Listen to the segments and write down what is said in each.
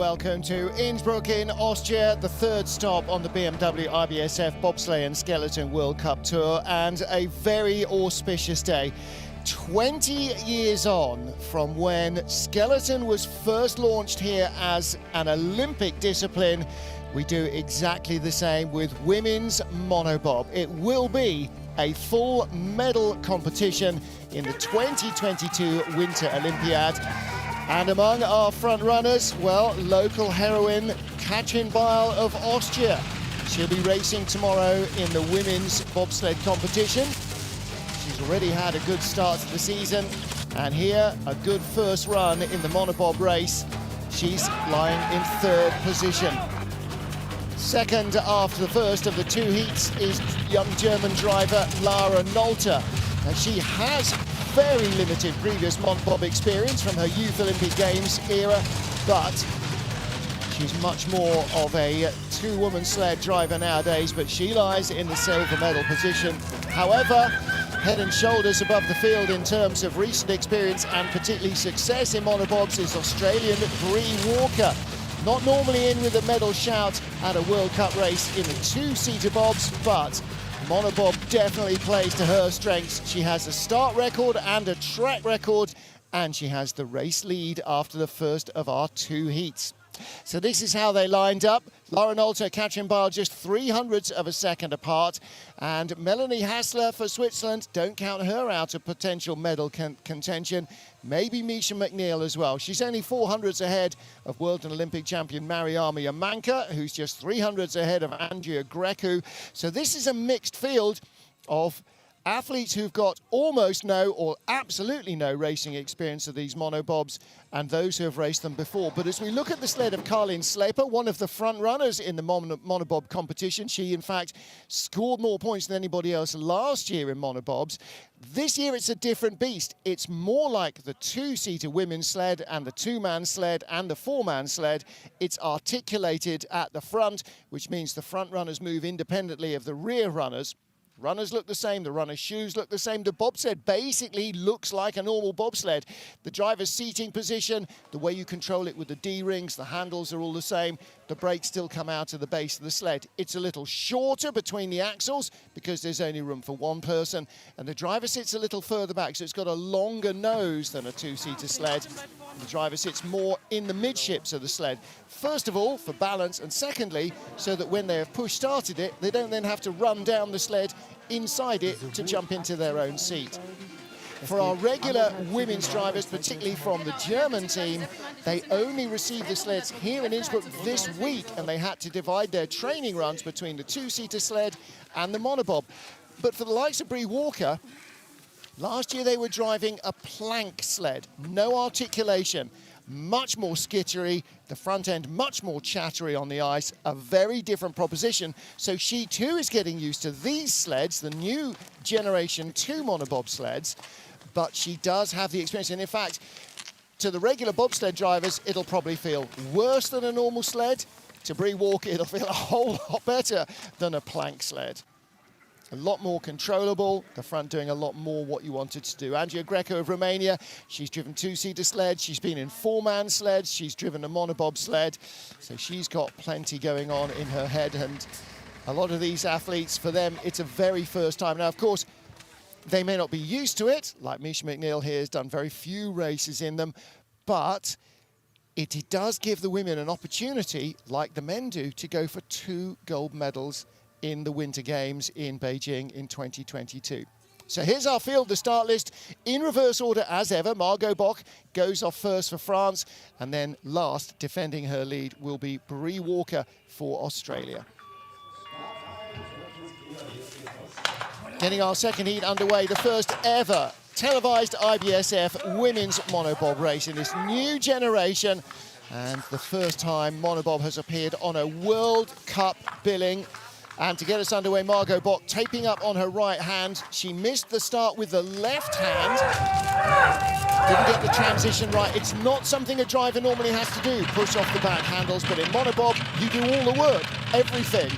welcome to Innsbruck in Austria, the third stop on the BMW IBSF Bobsleigh and Skeleton World Cup Tour, and a very auspicious day. 20 years on from when skeleton was first launched here as an Olympic discipline, we do exactly the same with women's monobob. It will be a full medal competition in the 2022 Winter Olympiad. And among our front runners, well, local heroine Katrin Beil of Austria. She'll be racing tomorrow in the women's bobsled competition. She's already had a good start to the season, and here a good first run in the monobob race. She's lying in third position. Second after the first of the two heats is young German driver Lara Nolter. And she has very limited previous monobob experience from her Youth Olympic Games era, but she's much more of a two-woman sled driver nowadays, but she lies in the silver medal position. However, head and shoulders above the field in terms of recent experience and particularly success in monobobs is Australian Bree Walker. Not normally in with a medal shout at a World Cup race in the two-seater bobs, but monobob definitely plays to her strengths. She has a start record and a track record, and she has the race lead after the first of our two heats. So this is how they lined up. Lara Nolter, Katrin Beil just 0.03 of a second apart, and Melanie Hassler for Switzerland, don't count her out of potential medal contention. Maybe Misha Mcneil as well. She's only 0.04 ahead of world and Olympic champion Mariama Yamanka, who's just 0.03 ahead of Andrea Greco. So this is a mixed field of athletes who've got almost no or absolutely no racing experience of these monobobs, and those who have raced them before. But as we look at the sled of Karin Sleper, one of the front runners in the monobob competition, she in fact scored more points than anybody else last year in monobobs. This year it's a different beast. It's more like the two-seater women's sled and the two-man sled and the four-man sled. It's articulated at the front, which means the front runners move independently of the rear runners. Runners look the same, the runner's shoes look the same. The bobsled basically looks like a normal bobsled. The driver's seating position, the way you control it with the D-rings, the handles are all the same. The brakes still come out of the base of the sled. It's a little shorter between the axles because there's only room for one person, and the driver sits a little further back, so it's got a longer nose than a two-seater sled. The driver sits more in the midships of the sled. First of all, for balance, and secondly, so that when they have push-started it, they don't then have to run down the sled inside it to jump into their own seat. For our regular women's drivers, particularly from the German team, they only received the sleds here in Innsbruck this week, and they had to divide their training runs between the two-seater sled and the monobob. But for the likes of Bree Walker, last year they were driving a plank sled, no articulation, much more skittery, the front end much more chattery on the ice, a very different proposition. So she too is getting used to these sleds, the new generation 2 monobob sleds, but she does have the experience. And in fact, to the regular bobsled drivers, it'll probably feel worse than a normal sled. To Bree Walker, it'll feel a whole lot better than a plank sled. A lot more controllable, the front doing a lot more what you wanted to do. Andrea Greco of Romania, she's driven two-seater sleds, she's been in four-man sleds, she's driven a monobob sled, so she's got plenty going on in her head, and a lot of these athletes, for them, it's a very first time. Now, of course, they may not be used to it, like Misha Mcneil here has done very few races in them, but it does give the women an opportunity, like the men do, to go for 2 gold medals in the Winter Games in Beijing in 2022. So here's our field, the start list, in reverse order as ever. Margot Bock goes off first for France, and then last, defending her lead, will be Bree Walker for Australia. Getting our second heat underway, the first ever televised IBSF women's monobob race in this new generation, and the first time monobob has appeared on a World Cup billing. And to get us underway, Margot Bock taping up on her right hand. She missed the start with the left hand. Didn't get the transition right. It's not something a driver normally has to do, push off the back handles, but in monobob, you do all the work, everything.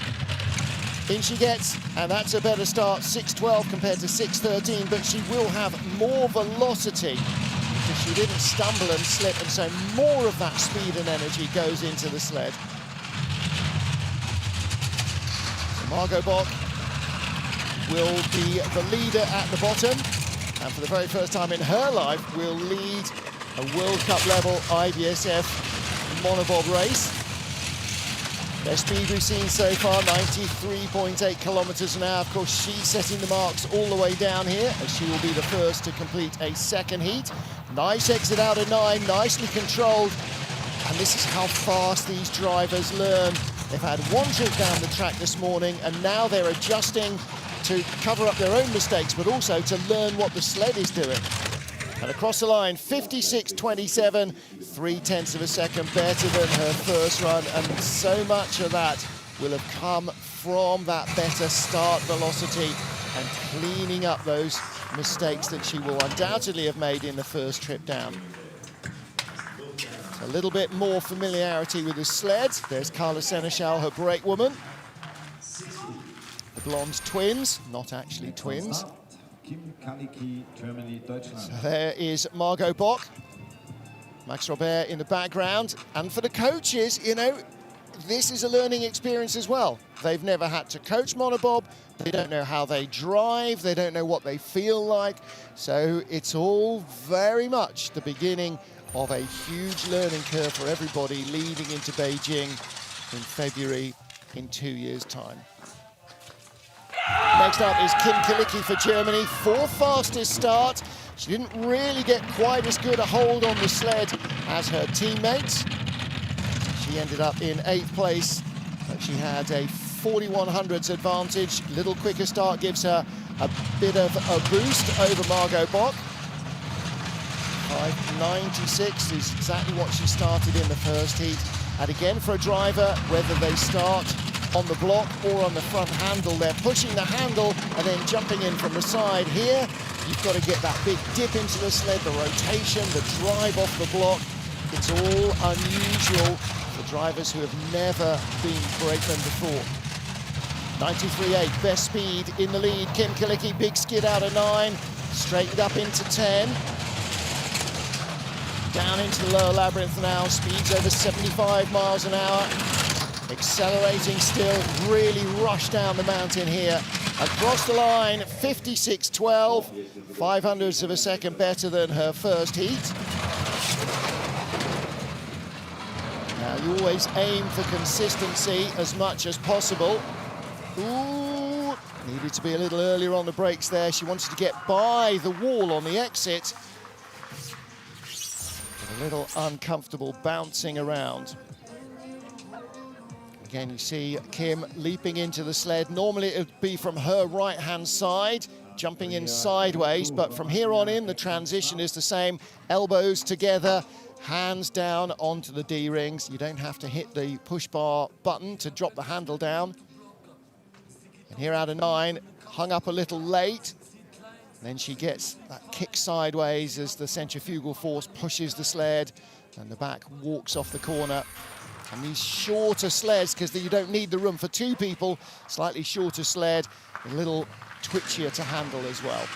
In she gets, and that's a better start, 6.12 compared to 6.13, but she will have more velocity to She didn't stumble and slip, and so more of that speed and energy goes into the sled. So Margot Bock will be the leader at the bottom, and for the very first time in her life will lead a World Cup level IBSF monobob race. Best speed we've seen so far, 93.8 kilometers an hour. Of course, she's setting the marks all the way down here, as she will be the first to complete a second heat. Nice exit out of 9, nicely controlled. And this is how fast these drivers learn. They've had one trip down the track this morning, and now they're adjusting to cover up their own mistakes, but also to learn what the sled is doing. And across the line, 56.27, 0.3 of a second better than her first run, and so much of that will have come from that better start velocity and cleaning up those mistakes that she will undoubtedly have made in the first trip down. So a little bit more familiarity with the sled. There's Carla Seneschal, her brake woman. The blonde twins, not actually twins. Kaliki, Germany, Deutschland. So there is Margot Bock, Max Robert in the background. And for the coaches, you know, this is a learning experience as well. They've never had to coach monobob. They don't know how they drive. They don't know what they feel like. So it's all very much the beginning of a huge learning curve for everybody leading into Beijing in February in 2 years' time. Next up is Kim Kaliki for Germany, fourth fastest start. She didn't really get quite as good a hold on the sled as her teammates. She ended up in 8th place, but she had a 4100s advantage. Little quicker start gives her a bit of a boost over Margot Bock. 5.96 is exactly what she started in the first heat. And again, for a driver, whether they start on the block or on the front handle, they're pushing the handle and then jumping in from the side. Here, you've got to get that big dip into the sled, the rotation, the drive off the block. It's all unusual for drivers who have never been brakemen before. 93.8, best speed in the lead. Kim Kaliki, big skid out of 9, straightened up into 10. Down into the lower labyrinth now, speeds over 75 miles an hour. Accelerating still, really rush down the mountain here. Across the line, 56.12, 0.05 of a second better than her first heat. Now you always aim for consistency as much as possible. Ooh, needed to be a little earlier on the brakes there. She wanted to get by the wall on the exit. A little uncomfortable bouncing around. Again, you see Kim leaping into the sled. Normally it would be from her right-hand side, jumping in sideways, but from here on in, the transition is the same. Elbows together, hands down onto the D-rings. You don't have to hit the push bar button to drop the handle down. And here out of 9, hung up a little late. And then she gets that kick sideways as the centrifugal force pushes the sled and the back walks off the corner. And these shorter sleds, because you don't need the room for 2 people, slightly shorter sled, a little twitchier to handle as well.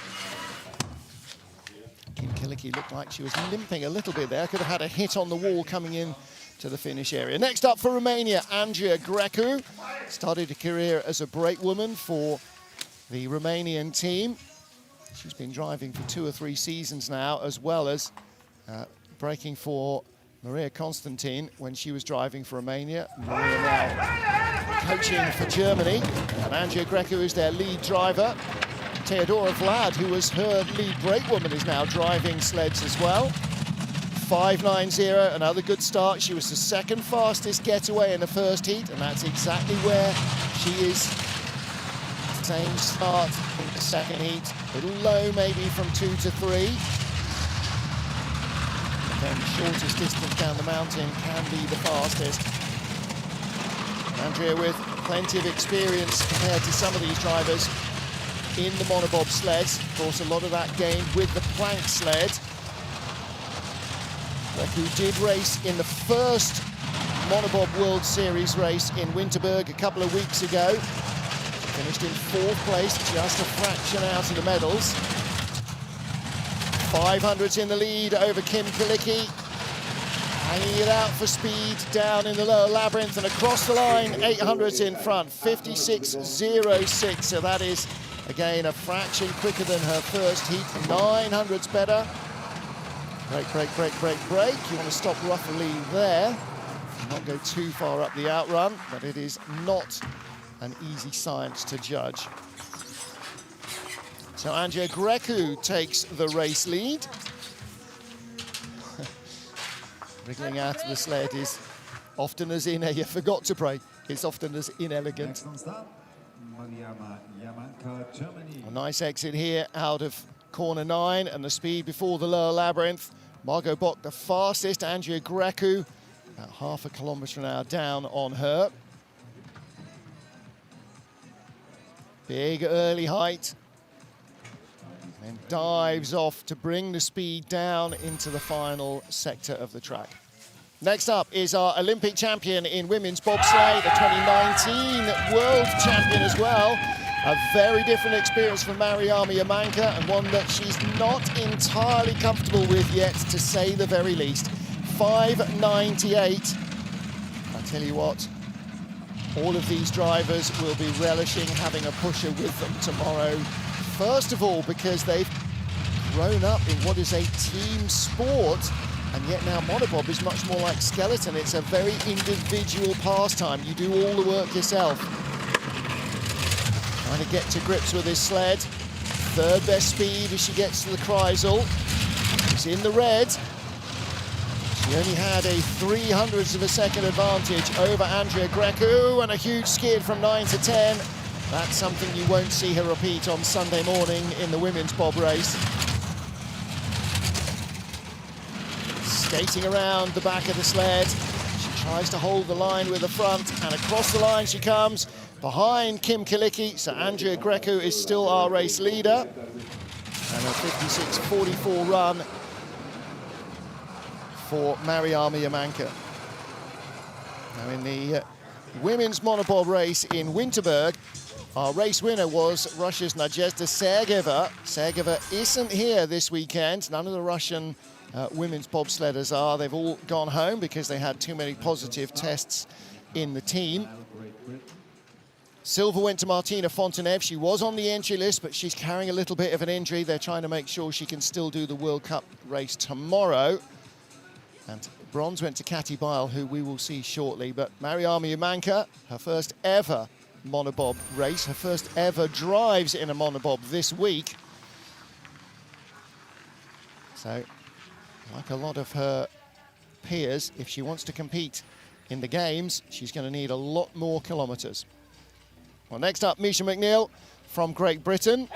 Kim Kaliki looked like she was limping a little bit there, could have had a hit on the wall coming in to the finish area. Next up for Romania, Andrea Greco. Started a career as a brake woman for the Romanian team. She's been driving for 2 or 3 seasons now, as well as braking for Maria Constantin when she was driving for Romania. Maria now coaching for Germany. And Andrea Greco is their lead driver. Teodora Vlad, who was her lead brake woman, is now driving sleds as well. 5.90, another good start. She was the second fastest getaway in the first heat, and that's exactly where she is. Same start in the second heat. A little low maybe from 2 to 3. Then the shortest distance down the mountain can be the fastest. Andrea with plenty of experience compared to some of these drivers in the monobob sleds. Of course, a lot of that gained with the plank sled. Who did race in the first Monobob World Series race in Winterberg a couple of weeks ago. Finished in 4th place, just a fraction out of the medals. 500's in the lead over Kim Kaliki. Hanging it out for speed down in the lower labyrinth and across the line. 800's in front, 56.06. So that is, again, a fraction quicker than her first heat. 900's better. Break, break, break, break, break. You want to stop roughly there. Not go too far up the outrun, but it is not an easy science to judge. So Andrea Greco takes the race lead. Wriggling out of the sled is often as you forgot to pray. It's often as inelegant. A nice exit here out of corner 9 and the speed before the lower labyrinth. Margot Bock the fastest, Andrea Greco about half a kilometre an hour down on her. Big early height. And dives off to bring the speed down into the final sector of the track. Next up is our Olympic champion in women's bobsleigh, the 2019 world champion as well. A very different experience for Mariama Yamanka, and one that she's not entirely comfortable with yet, to say the very least. 5:98. I tell you what, all of these drivers will be relishing having a pusher with them tomorrow. First of all, because they've grown up in what is a team sport, and yet now monobob is much more like skeleton. It's a very individual pastime. You do all the work yourself. Trying to get to grips with this sled. Third best speed as she gets to the Kreisel. She's in the red. She only had a 300th of a second advantage over Andrea Greco, and a huge skid from 9 to 10. That's something you won't see her repeat on Sunday morning in the women's bob race. Skating around the back of the sled. She tries to hold the line with the front, and across the line she comes behind Kim Kaliki. So Andrea Greco is still our race leader. And a 56.44 run for Mariama Yamanka. Now in the women's monobob race in Winterberg, our race winner was Russia's Nadezhda Sergeva. Sergeva isn't here this weekend. None of the Russian women's bobsledders are. They've all gone home because they had too many positive tests in the team. Silver went to Martina Fontenev. She was on the entry list, but she's carrying a little bit of an injury. They're trying to make sure she can still do the World Cup race tomorrow. And bronze went to Kati Bile, who we will see shortly. But Mariama Yamanka, her first ever monobob race, her first ever drives in a monobob this week. So, like a lot of her peers, if she wants to compete in the games, she's going to need a lot more kilometres. Well, next up, Misha Mcneil from Great Britain.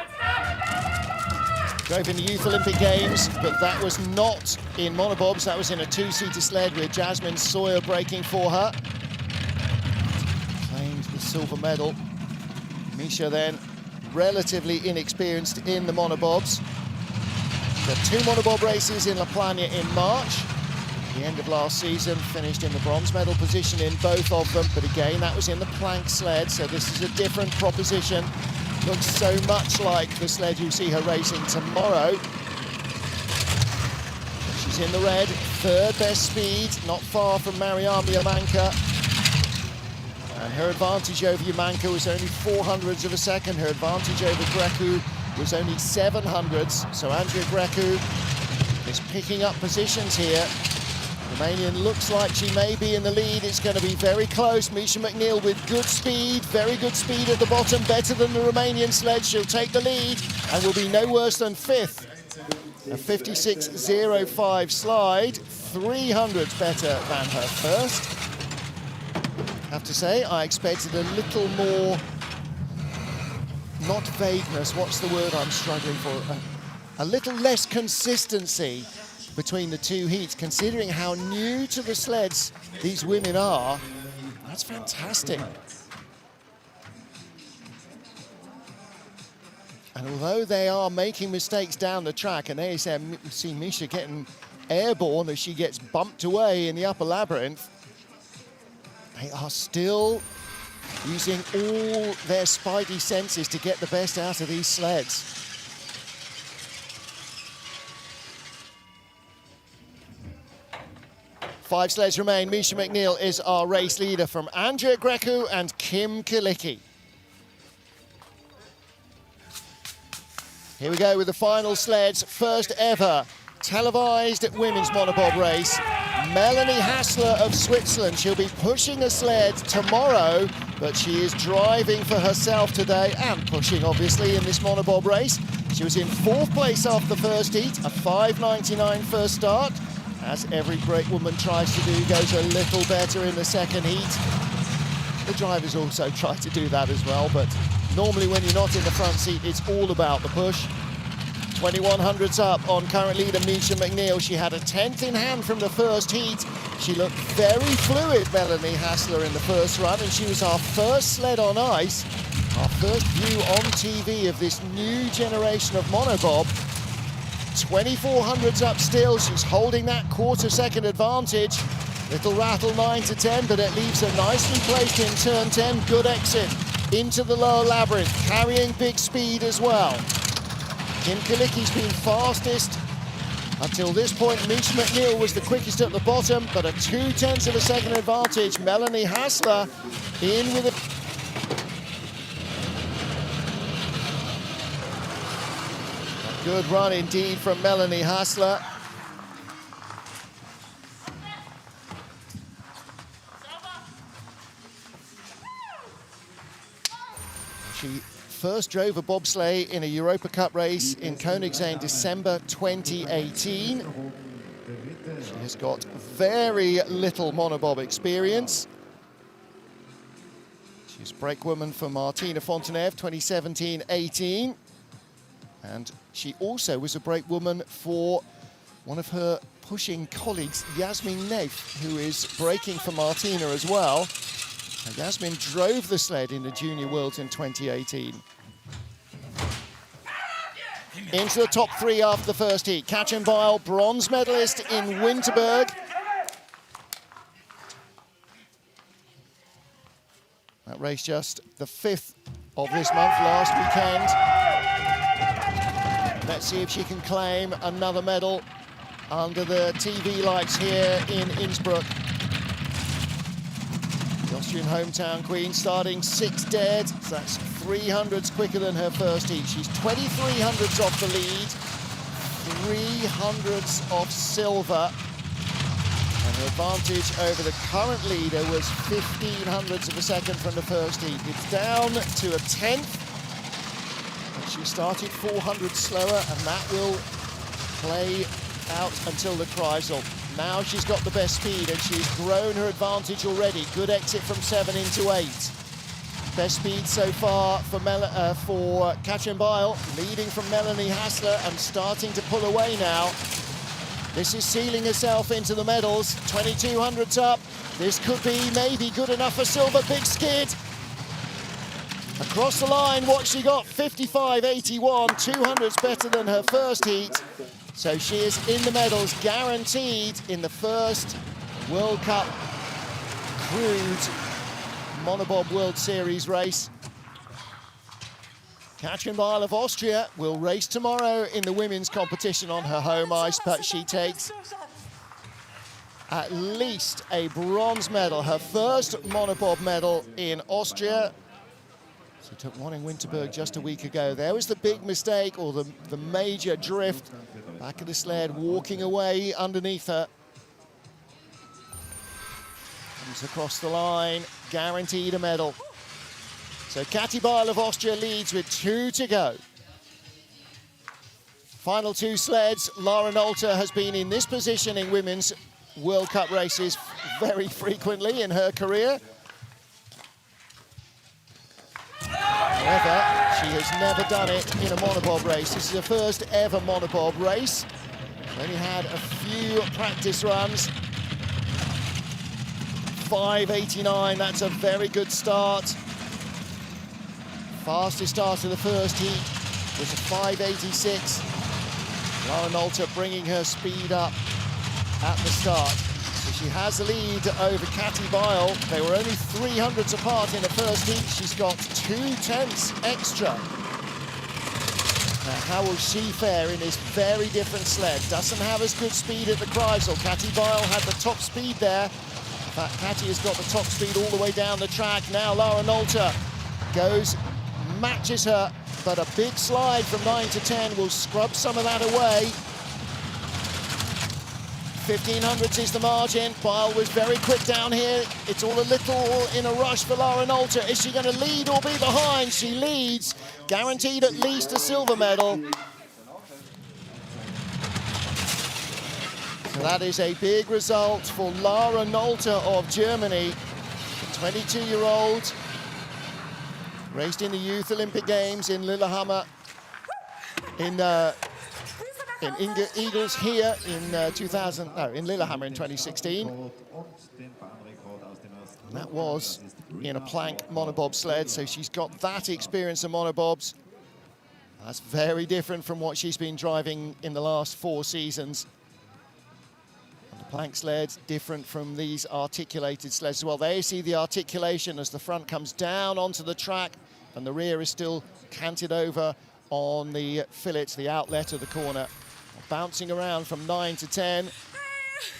Drove in the Youth Olympic Games, but that was not in monobobs. That was in a two-seater sled with Jasmine Sawyer braking for her. Claimed the silver medal. Misha then relatively inexperienced in the monobobs. There are 2 monobob races in La Plana in March. The end of last season, finished in the bronze medal position in both of them, but again, that was in the plank sled, so this is a different proposition. Looks so much like the sled you'll see her racing tomorrow. She's in the red, third best speed, not far from Mariama Yamanka. And her advantage over Yamanka was only 400ths of a second. Her advantage over Greco was only 700ths. So Andrea Greco is picking up positions here. Romanian looks like she may be in the lead. It's going to be very close. Misha Mcneil with good speed, very good speed at the bottom, better than the Romanian sled. She'll take the lead and will be no worse than 5th. A 56.05 slide, 300ths better than her first. I have to say, I expected a little more, not vagueness, what's the word I'm struggling for? A little less consistency between the 2 heats, considering how new to the sleds these women are. That's fantastic. And although they are making mistakes down the track, and there you see Misha getting airborne as she gets bumped away in the upper labyrinth, they are still using all their spidey senses to get the best out of these sleds. 5 sleds remain. Misha Mcneil is our race leader from Andrea, Greco and Kaliki. Here we go with the final sleds, first ever televised women's monobob race. Melanie Hassler of Switzerland. She'll be pushing a sled tomorrow, but she is driving for herself today and pushing, obviously, in this monobob race. She was in 4th place after the first heat, a 5:99 first start. As every great woman tries to do, goes a little better in the second heat. The drivers also try to do that as well, but normally when you're not in the front seat, it's all about the push. 2100s up on current leader Misha Mcneil. She had a 10th in hand from the first heat. She looked very fluid, Melanie Hassler, in the first run, and she was our first sled on ice, our first view on TV of this new generation of monobob. 2400s up still. She's holding that quarter-second advantage. Little rattle 9 to 10, but it leaves her nicely placed in turn 10. Good exit into the lower labyrinth, carrying big speed as well. Kaliki's been fastest until this point. Misha Mcneil was the quickest at the bottom, but a 0.2 of a second advantage. Melanie Hassler in with a... Good run indeed from Melanie Hassler. She first drove a bobsleigh in a Europa Cup race in Koenigsegg in December 2018. She has got very little monobob experience. She's brakewoman for Martina Fonteneve 2017-18. And she also was a brakewoman for one of her pushing colleagues, Yasmin Neif, who is braking for Martina as well. And Yasmin drove the sled in the Junior Worlds in 2018. Into the top 3 after the first heat. Katjenbeil, bronze medalist in Winterberg. That race just the 5th of this month, last weekend. Let's see if she can claim another medal under the TV lights here in Innsbruck. The Austrian hometown queen starting 6th dead, so that's 300s quicker than her first heat. She's 2300s off the lead, 300s off silver, and her advantage over the current leader was 1500s of a second from the first heat. It's down to a 10th. She started 400 slower, and that will play out until the Kreisel. Now she's got the best speed, and she's grown her advantage already. Good exit from 7 into 8. Best speed so far for Katjenbeil, leading from Melanie Hassler and starting to pull away now. This is sealing herself into the medals. 2200s up. This could be maybe good enough for silver. Big skid. Across the line, what she got, 55.81, 200s better than her first heat. So she is in the medals, guaranteed in the first World Cup Crude Monobob World Series race. Katjenbeil of Austria will race tomorrow in the women's competition on her home ice, but she takes at least a bronze medal, her first monobob medal in Austria. She took one in Winterberg just a week ago. There was the big mistake, or the major drift. Back of the sled, walking away underneath her. Comes across the line, guaranteed a medal. So Katjenbeil of Austria leads with 2 to go. Final 2 sleds. Lara Nolter has been in this position in women's World Cup races very frequently in her career. However, she has never done it in a monobob race. This is her first ever monobob race. Only had a few practice runs. 5:89, that's a very good start. Fastest start of the first heat was a 5:86. Lara Nolter bringing her speed up at the start. So she has the lead over Katjenbeil. They were only 300s apart in the first heat. She's got 0.2 extra. How will she fare in this very different sled? Doesn't have as good speed at the Kreisel. Kati Bile had the top speed there. In fact, Kati has got the top speed all the way down the track. Now Lara Nolter goes, matches her, but a big slide from 9 to 10 will scrub some of that away. 1500s is the margin. Bile was very quick down here. It's all a little in a rush for Lara Nolter. Is she going to lead or be behind? She leads, guaranteed at least a silver medal. So that is a big result for Lara Nolter of Germany. The 22-year-old raced in the Youth Olympic Games in Lillehammer in Eagles here in in Lillehammer in 2016. And that was in a plank monobob sled, so she's got that experience of monobobs. That's very different from what she's been driving in the last 4 seasons. And the plank sleds, different from these articulated sleds as well. There you see the articulation as the front comes down onto the track and the rear is still canted over on the fillets, the outlet of the corner. Bouncing around from 9 to 10.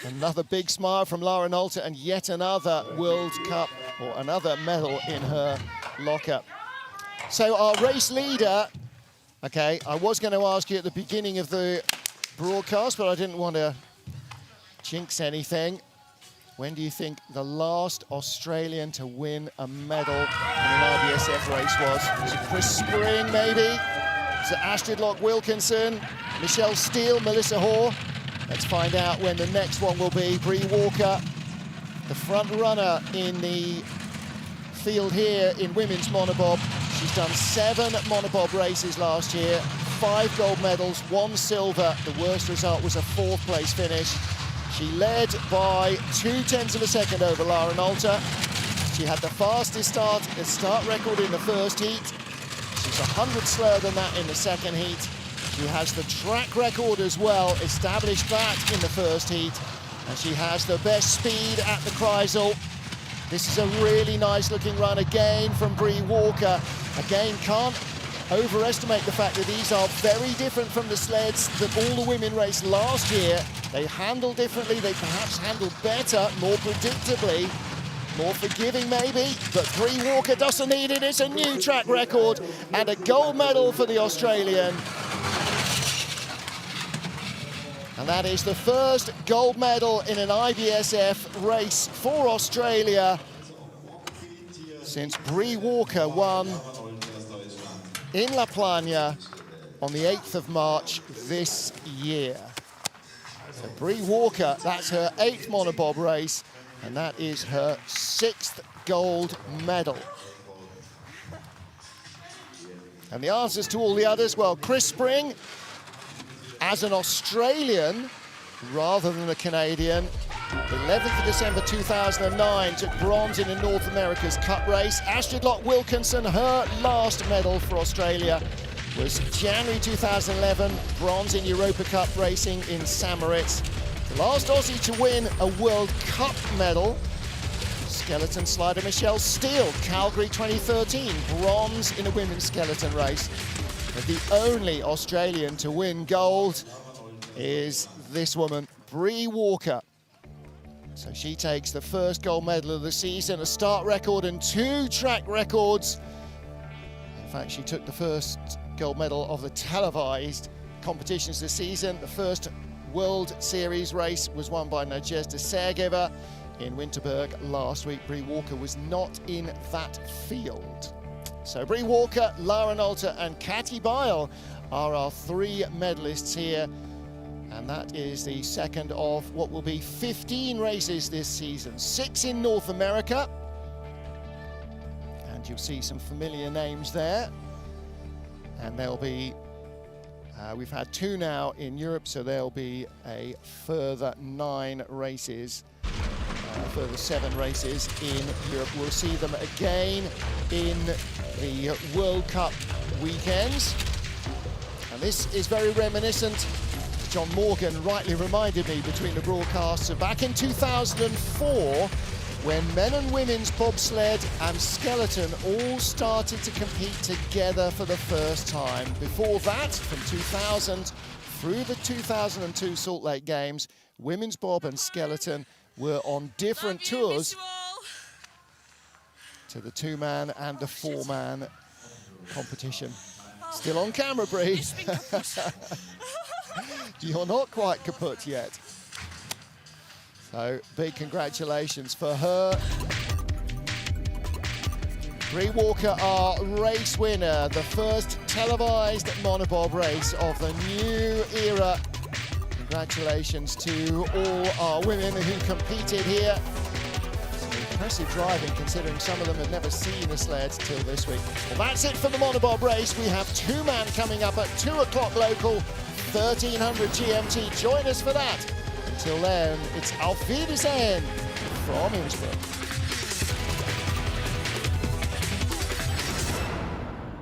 Another big smile from Lara Nolter and yet another World Cup or another medal in her locker. So our race leader, okay, I was going to ask you at the beginning of the broadcast, but I didn't want to jinx anything. When do you think the last Australian to win a medal in an IBSF race was? Was it Chris Spring, maybe? Is it Astrid Lock-Wilkinson, Michelle Steele, Melissa Hoare? Let's find out when the next one will be. Bree Walker, the front runner in the field here in women's monobob. She's done 7 monobob races last year, 5 gold medals, 1 silver. The worst result was a 4th place finish. She led by 0.2 of a second over Lara Nolter. She had the fastest start record in the first heat. She's 100 slower than that in the second heat. She has the track record as well, established that in the first heat. And she has the best speed at the Kreisel. This is a really nice looking run again from Bree Walker. Again, can't overestimate the fact that these are very different from the sleds that all the women raced last year. They handle differently, they perhaps handle better, more predictably. More forgiving maybe, but Bree Walker doesn't need it. It's a new track record and a gold medal for the Australian. And that is the first gold medal in an IBSF race for Australia since Bree Walker won in La Plana on the 8th of March this year. So Bree Walker, that's her 8th monobob race. And that is her 6th gold medal. And the answers to all the others, well, Chris Spring, as an Australian rather than a Canadian, 11th of December 2009, took bronze in the North America's Cup race. Astrid Lock-Wilkinson, her last medal for Australia was January 2011, bronze in Europa Cup racing in St. Moritz. The last Aussie to win a World Cup medal, skeleton slider Michelle Steele, Calgary 2013, bronze in a women's skeleton race. But the only Australian to win gold is this woman, Bree Walker. So she takes the first gold medal of the season, a start record and 2 track records. In fact, she took the first gold medal of the televised competitions this season. The first World Series race was won by Nadezhda Sergeva in Winterberg last week. Bree Walker was not in that field. So Bree Walker, Lara Nolter and Kati Bile are our 3 medalists here. And that is the second of what will be 15 races this season. 6 in North America. And you'll see some familiar names there. And there'll be we've had 2 now in Europe, so there'll be a further 9 races, further 7 races in Europe. We'll see them again in the World Cup weekends. And this is very reminiscent, John Morgan rightly reminded me between the broadcasts, of back in 2004, when men and women's bobsled and skeleton all started to compete together for the first time. Before that, from 2000 through the 2002 Salt Lake Games, women's bob and skeleton were on different tours to the 2-man and the 4-man competition. Still on camera, Bree. You're not quite kaput yet. So big congratulations for her. Bree Walker, our race winner, the first televised monobob race of the new era. Congratulations to all our women who competed here. Some impressive driving, considering some of them had never seen a sled till this week. Well, that's it for the monobob race. We have 2-man coming up at 2 o'clock local, 1300 GMT. Join us for that. Until then, it's Auf Wiedersehen from Innsbruck.